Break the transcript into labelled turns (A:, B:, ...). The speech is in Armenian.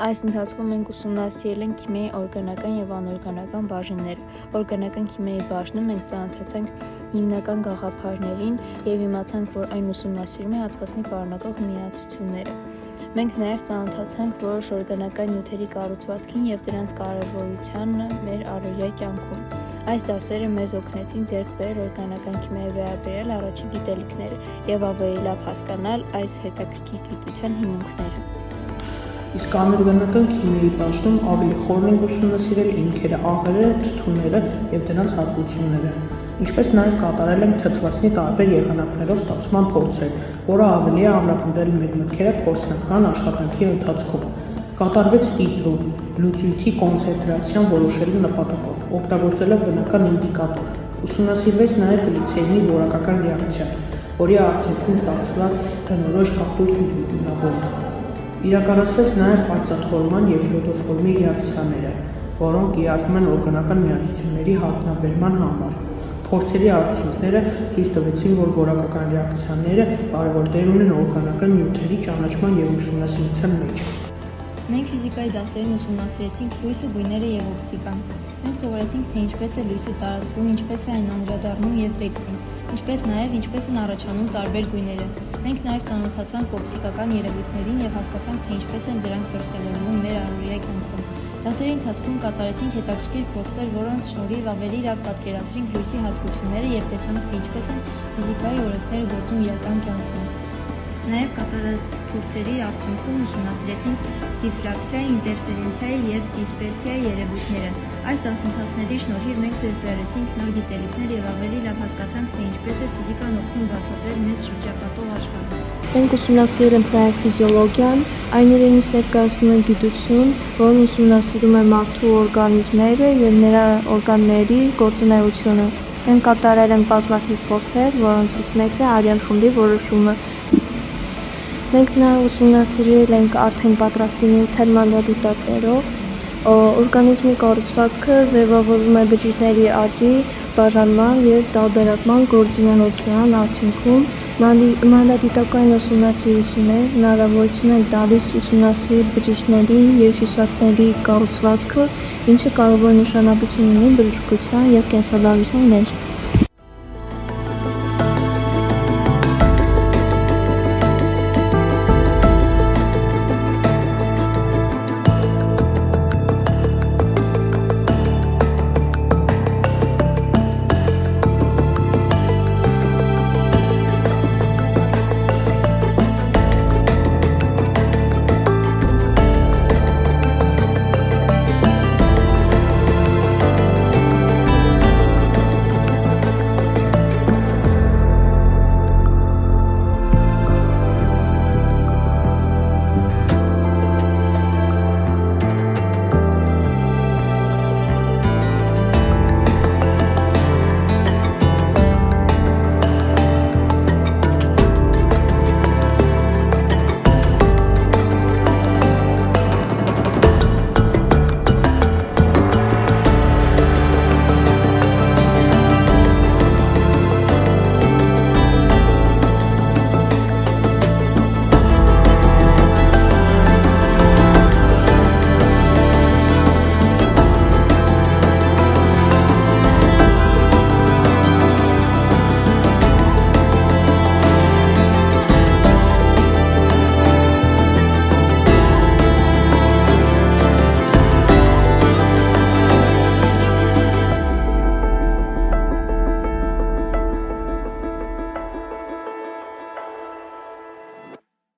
A: Այս ընթացքում մենք ուսումնասիրել ենք քիմիայի օրգանական և անօրգանական բաժինները։ Օրգանական քիմիայի բաժնում մենք ծանոթացանք հիմնական գաղափարներին և իմացանք, որ այն ուսումնասիրում է հատկացնի պարունակող միացությունները։ Մենք նաև ծանոթացանք որոշ օրգանական նյութերի կառուցվածքին և դրանց կարևորությանը մեր առօրյա կյանքում։ Այս դասերը մեզ օգնեցին ձեռք բերել օրգանական քիմիայի վերաբերյալ առաջին գիտելիքները և ավելի լավ հասկանալ այս հետաքրքիր գիտության հիմունքները։
B: Իսկ անօրգանական քիմիայի բաժնում ավելի խորն ենք ուսումնասիրել հիմքերը, աղերը, թթուները և դրանց հատկությունները, ինչպես նաև կատարել ենք թթվածնի տարբեր եղանակներով ստացման փորձեր, որը ավելի է ամրապնդել մեր մտքերը փորձնական աշխատանքի ընթացքում։ Կատարվեց տիտրում, լուծույթի կոնցենտրացիան որոշելու նպատակով, օգտագործելով բնական ինդիկատոր։ Ուսումնասիրվեց նաև գլիցերինի որակական ռեակցիա, որի արդյունքում ստացված բնորոշ կապույտ միավորը։ Իրականացվեց նաև արծաթորման և յոդոֆորմի ռեակցիաները, որոնք կիրառվում են օրգանական միացությունների հայտնաբերման համար։ Փորձերի արդյունքները ցույց տվեցին, որ որակական ռեակցիաները կարևոր դեր ունեն օրգանական նյութերի ճանաչման և ուսումնասիրության մեջ։
A: Մենք ֆիզիկայի դասերին ուսումնասիրեցինք լույսը, գույները և օպտիկան։ Մենք սովորեցինք, թե ինչպես է լույսը տարածվում, ինչպես է այն անդրադառնում և բեկվում, ինչպես նաև ինչպես են առաջանում տարբեր գույները։ Մենք նաև ծանոթացանք օպտիկական երևույթներին և հասկացանք, թե ինչպես են դրանք դրսևորվում մեր առօրյա կյանքում։ Դասերի ընթացքում կատարեցինք հետաքրքիր փորձեր, որոնց շնորհիվ ավելի լավ պատկերացրինք լույսի հատկությունները և տեսանք, թե ինչպես են ֆիզիկայի օրենքները գործում իրական կյանքում։ Նաև կատարած փորձերի արդյունքում ուսումնասիրեցինք դիֆրակցիա, ինտերֆերենցիայի և դիսպերսիայի երևույթները։ Այս դասընթացների շնորհիվ մենք ձեռք բերեցինք նոր գիտելիքներ և ավելի լավ հասկացանք, թե ինչպես է ֆիզիկան օգնում բացատրել մեզ շրջապատող աշխարհը։
C: Մենք ուսումնասիրել ենք նաև ֆիզիոլոգիան, այն իրենից ներկայացնում է գիտություն, որն ուսումնասիրում է մարդու օրգանիզմները և նրա օրգանների գործունեությունը։ Մենք կատարել ենք բազմաթիվ փորձեր, որոնցից մեկն է արյան խմբի որոշումը։ Մենք նաև ուսումնասիրել ենք արդեն պատրաստի նյութեր մանրադիտակներով։ Օրգանիզմի կառուցվածքը ձևավորվում է բջիջների աճի, բաժանման և տարբերակման գործունեության արդյունքում։ Մանրադիտակային ուսումնասիրությունները հնարավորություն են տալիս ուսումնասիրել բջիջների և հյուսվածքների կառուցվածքը, ինչը կարևոր նշանակություն ունի բժշկության և կենսաբանության մեջ։